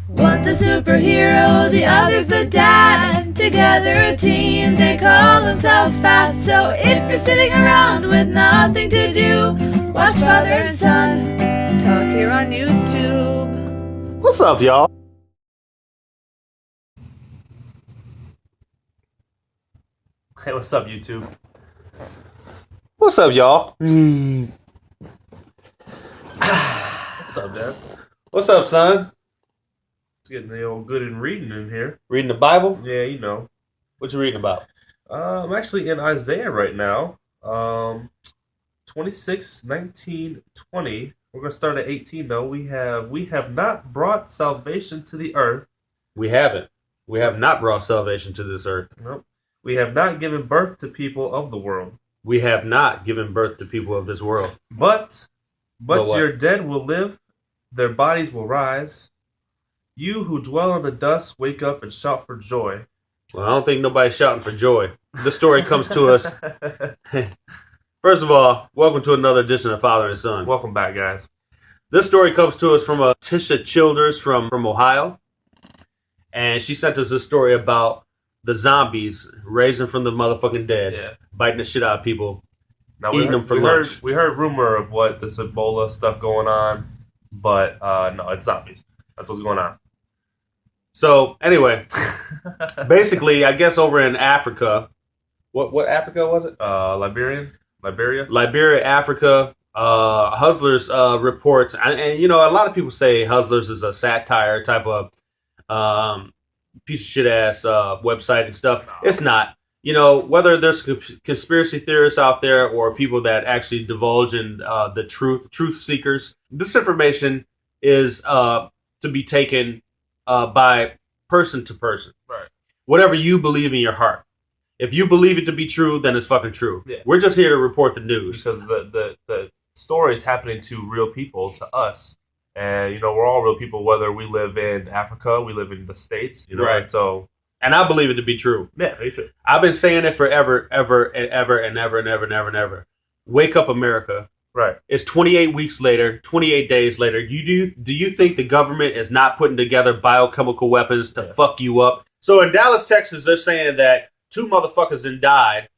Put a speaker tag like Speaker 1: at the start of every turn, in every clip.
Speaker 1: One's a superhero, the other's a dad. Together a team, they call themselves fast. So if you're sitting around with nothing to do, watch Father and Son talk here on YouTube.
Speaker 2: What's up, y'all?
Speaker 3: Hey, what's up, YouTube?
Speaker 2: What's up, y'all?
Speaker 3: What's up, Dad?
Speaker 2: What's up, son?
Speaker 3: It's getting the old good and reading in here.
Speaker 2: Reading the Bible?
Speaker 3: Yeah, you know.
Speaker 2: What you reading about?
Speaker 3: I'm actually in Isaiah right now. 26, 19, 20. We're going to start at 18, though. We have not brought salvation to the earth.
Speaker 2: We haven't. We have not brought salvation to this earth.
Speaker 3: Nope. We have not given birth to people of the world.
Speaker 2: We have not given birth to people of this world.
Speaker 3: But
Speaker 2: what?
Speaker 3: your dead will live, their bodies will rise. You who dwell in the dust, wake up and shout for joy.
Speaker 2: Well, I don't think nobody's shouting for joy. This story comes to us. First of all, welcome to another edition of Father and Son.
Speaker 3: Welcome back, guys.
Speaker 2: This story comes to us from Tisha Childers from Ohio. And she sent us this story about the zombies raising from the motherfucking dead, biting the shit out of people, eating them for lunch.
Speaker 3: We heard rumor of what this Ebola stuff going on, but no, it's zombies. That's what's going on.
Speaker 2: So anyway, basically, I guess over in Africa, what Africa was it?
Speaker 3: Liberia,
Speaker 2: Africa. Hustlers reports, and you know, a lot of people say Hustlers is a satire type of piece of shit ass website and stuff. It's not. You know, whether there's conspiracy theorists out there or people that actually divulge in the truth seekers, this information is to be taken by person to person.
Speaker 3: Right.
Speaker 2: Whatever you believe in your heart. If you believe it to be true, then it's fucking true.
Speaker 3: Yeah.
Speaker 2: We're just here to report the news.
Speaker 3: Because the story is happening to real people, to us. And, you know, we're all real people, whether we live in Africa, we live in the States, you know,
Speaker 2: right.
Speaker 3: So...
Speaker 2: And I believe it to be true.
Speaker 3: Yeah, me too.
Speaker 2: I've been saying it forever, ever, and ever, and ever, and ever, and ever, and ever. Wake up, America.
Speaker 3: Right.
Speaker 2: It's 28 weeks later, 28 days later. Do you think the government is not putting together biochemical weapons to fuck you up? So in Dallas, Texas, they're saying that 2 motherfuckers then died.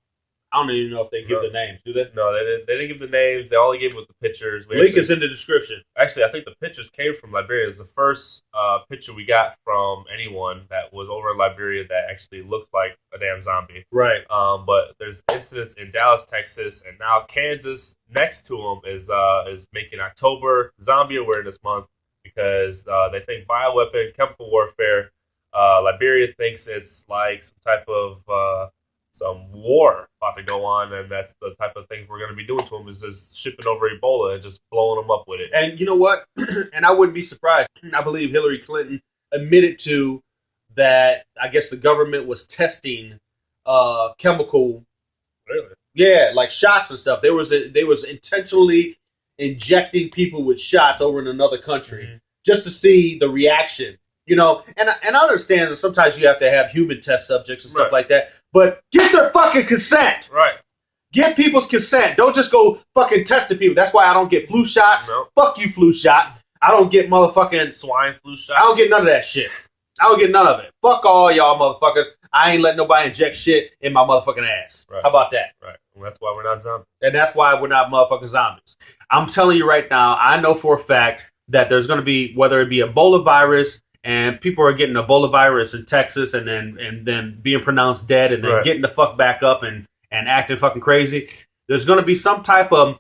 Speaker 2: I don't even know if they give the names, do they?
Speaker 3: No, they didn't give the names. All they gave was the pictures.
Speaker 2: Link is in the description.
Speaker 3: Actually, I think the pictures came from Liberia. It's the first picture we got from anyone that was over in Liberia that actually looked like a damn zombie.
Speaker 2: Right.
Speaker 3: But there's incidents in Dallas, Texas, and now Kansas next to them is making October Zombie Awareness Month because they think bioweapon, chemical warfare. Liberia thinks it's like some type of some war about to go on, and that's the type of things we're going to be doing to them is just shipping over Ebola and just blowing them up with it.
Speaker 2: And you know what? And I wouldn't be surprised. I believe Hillary Clinton admitted to that. I guess the government was testing chemical,
Speaker 3: Really?
Speaker 2: Yeah, like shots and stuff. They was intentionally injecting people with shots over in another country just to see the reaction. You know, and I understand that sometimes you have to have human test subjects and stuff like that, but get their fucking consent.
Speaker 3: Right.
Speaker 2: Get people's consent. Don't just go fucking testing people. That's why I don't get flu shots.
Speaker 3: Nope.
Speaker 2: Fuck you, flu shot. I don't get motherfucking
Speaker 3: swine flu shots.
Speaker 2: I don't get none of that shit. I don't get none of it. Fuck all y'all motherfuckers. I ain't letting nobody inject shit in my motherfucking ass.
Speaker 3: Right.
Speaker 2: How about that?
Speaker 3: Right. Well, that's why we're not zombies.
Speaker 2: And that's why we're not motherfucking zombies. I'm telling you right now, I know for a fact that there's going to be, whether it be Ebola virus, and people are getting Ebola virus in Texas and then being pronounced dead and then getting the fuck back up and acting fucking crazy. There's going to be some type of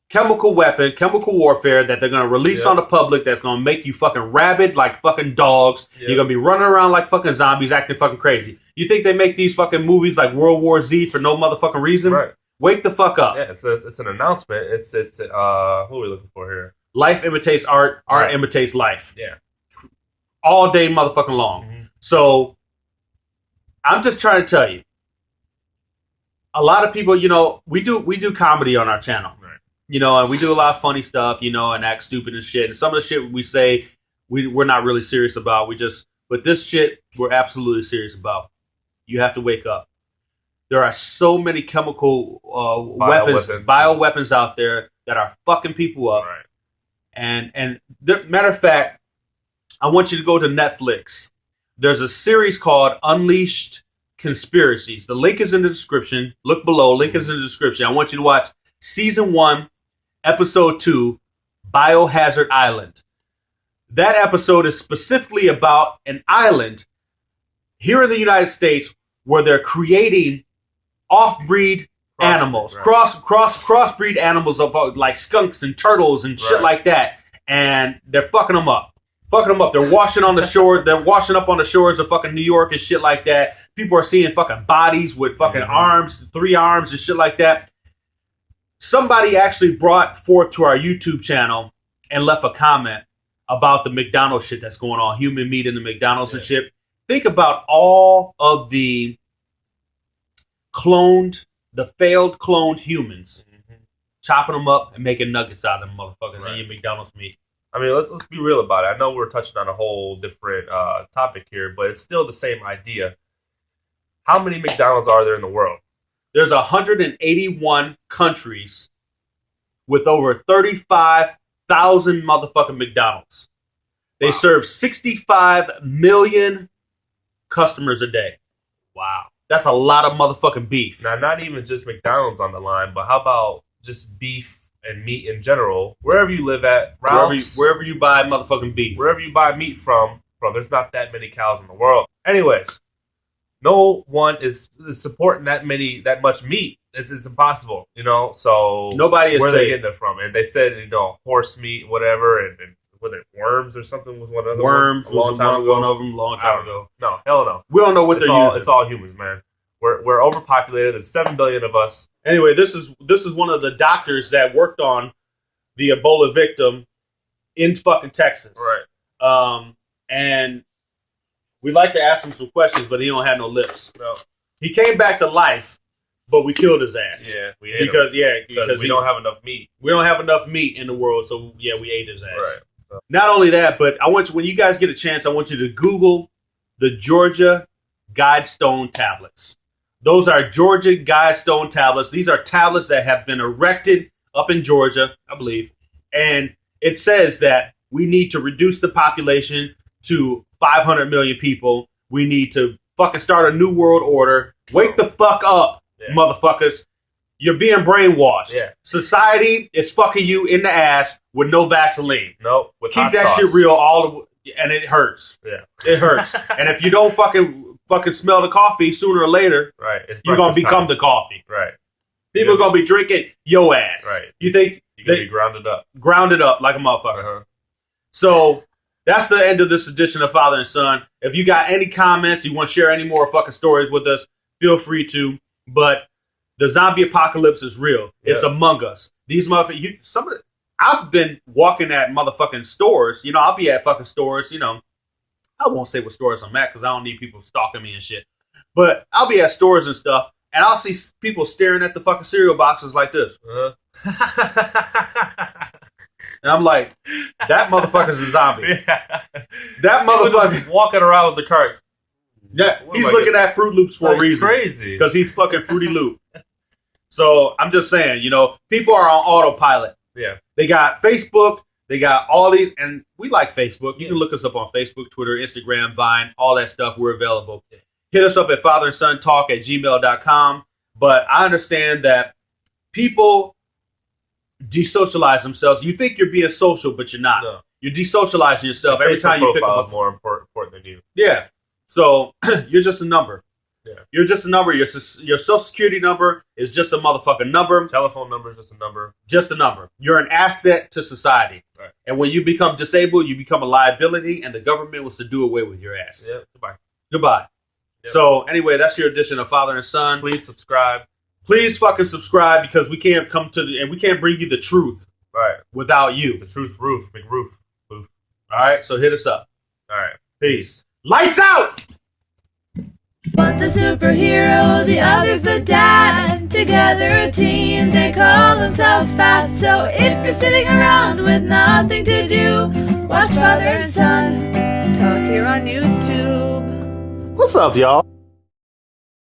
Speaker 2: chemical weapon, chemical warfare that they're going to release on the public that's going to make you fucking rabid like fucking dogs. You're going to be running around like fucking zombies acting fucking crazy. You think they make these fucking movies like World War Z for no motherfucking reason?
Speaker 3: Right.
Speaker 2: Wake the fuck up.
Speaker 3: Yeah, it's an announcement. It's who are we looking for here?
Speaker 2: Life imitates art. Art imitates life.
Speaker 3: Yeah.
Speaker 2: All day motherfucking long. So I'm just trying to tell you, a lot of people, you know, we do comedy on our channel, you know, and we do a lot of funny stuff, you know, and act stupid and shit. And some of the shit we say, we're not really serious about. But this shit, we're absolutely serious about. You have to wake up. There are so many chemical bioweapons out there that are fucking people up.
Speaker 3: Right.
Speaker 2: And matter of fact, I want you to go to Netflix. There's a series called Unleashed Conspiracies. The link is in the description. Look below. Link is in the description. I want you to watch Season 1, Episode 2, Biohazard Island. That episode is specifically about an island here in the United States where they're creating off-breed animals, crossbreed animals of like skunks and turtles and shit like that, and they're fucking them up. They're washing on the shore. They're washing up on the shores of fucking New York and shit like that. People are seeing fucking bodies with fucking arms, 3 arms and shit like that. Somebody actually brought forth to our YouTube channel and left a comment about the McDonald's shit that's going on, human meat in the McDonald's and shit. Think about all of the failed cloned humans, chopping them up and making nuggets out of them motherfuckers in your McDonald's meat.
Speaker 3: I mean, let's be real about it. I know we're touching on a whole different topic here, but it's still the same idea. How many McDonald's are there in the world?
Speaker 2: There's 181 countries with over 35,000 motherfucking McDonald's. They serve 65 million customers a day.
Speaker 3: Wow.
Speaker 2: That's a lot of motherfucking beef.
Speaker 3: Now, not even just McDonald's on the line, but how about just beef and meat in general? Wherever you live at, Ralph's,
Speaker 2: wherever you buy motherfucking beef.
Speaker 3: Wherever you buy meat from, there's not that many cows in the world. Anyways, no one is supporting that much meat. It's impossible, So
Speaker 2: nobody is
Speaker 3: where
Speaker 2: safe.
Speaker 3: They getting it from? And they said, horse meat, whatever, and whether worms or something was one other
Speaker 2: worms
Speaker 3: one. A long time ago.
Speaker 2: One of them, long time ago.
Speaker 3: No, hell no.
Speaker 2: We don't know what they're using.
Speaker 3: It's all humans, man. We're overpopulated. There's 7 billion of us.
Speaker 2: Anyway, this is one of the doctors that worked on the Ebola victim in fucking Texas.
Speaker 3: Right.
Speaker 2: And we'd like to ask him some questions, but he don't have no lips.
Speaker 3: No.
Speaker 2: He came back to life, but we killed his ass.
Speaker 3: Yeah, we ate him. Because we don't have enough meat.
Speaker 2: We don't have enough meat in the world, so yeah, we ate his ass.
Speaker 3: Right.
Speaker 2: Not only that, but I want you, when you guys get a chance, I want you to Google the Georgia Guidestone tablets. Those are Georgia Guidestone tablets. These are tablets that have been erected up in Georgia, I believe. And it says that we need to reduce the population to 500 million people. We need to fucking start a new world order. Wake the fuck up, motherfuckers. You're being brainwashed.
Speaker 3: Yeah.
Speaker 2: Society is fucking you in the ass with no Vaseline.
Speaker 3: Nope.
Speaker 2: Keep that shit real, and it hurts.
Speaker 3: Yeah.
Speaker 2: It hurts. And if you don't fucking smell the coffee sooner or later, you're gonna become the coffee.
Speaker 3: Right.
Speaker 2: People are gonna be drinking your ass.
Speaker 3: Right.
Speaker 2: You think
Speaker 3: you're gonna be grounded up.
Speaker 2: Grounded up like a motherfucker.
Speaker 3: Uh-huh.
Speaker 2: So that's the end of this edition of Father and Son. If you got any comments, you want to share any more fucking stories with us, feel free to. But the zombie apocalypse is real. Yeah. It's among us. These motherfuckers. I've been walking at motherfucking stores. I'll be at fucking stores. I won't say what stores I'm at because I don't need people stalking me and shit. But I'll be at stores and stuff, and I'll see people staring at the fucking cereal boxes like this. And I'm like, that motherfucker's a zombie.
Speaker 3: Yeah.
Speaker 2: That motherfucker
Speaker 3: walking around with the carts.
Speaker 2: Yeah, he's looking at Fruit Loops for a reason.
Speaker 3: Crazy.
Speaker 2: Because he's fucking Fruity Loop. So I'm just saying, people are on autopilot.
Speaker 3: Yeah.
Speaker 2: They got Facebook. They got all these, and we like Facebook. You can look us up on Facebook, Twitter, Instagram, Vine, all that stuff. We're available. Hit us up at fatherandsontalk@gmail.com. But I understand that people desocialize themselves. You think you're being social, but you're not. No. You're desocializing yourself every time you pick up a
Speaker 3: more important than you.
Speaker 2: Yeah. So you're just a number.
Speaker 3: Yeah.
Speaker 2: You're just a number. Your social security number is just a motherfucking number.
Speaker 3: Telephone number is just a number.
Speaker 2: Just a number. You're an asset to society.
Speaker 3: Right.
Speaker 2: And when you become disabled, you become a liability, and the government wants to do away with your ass.
Speaker 3: Yeah.
Speaker 2: Goodbye. Yep. So anyway, that's your edition of Father and Son.
Speaker 3: Please subscribe.
Speaker 2: Please fucking subscribe because we can't and we can't bring you the truth.
Speaker 3: Right.
Speaker 2: Without you.
Speaker 3: The truth roof. McRoof.
Speaker 2: All right. So hit us up.
Speaker 3: All right.
Speaker 2: Peace. Lights out!
Speaker 1: One's a superhero, the other's a dad. Together a team, they call themselves fast. So if you're sitting around with nothing to do, watch Father and Son talk here on YouTube.
Speaker 2: What's up, y'all?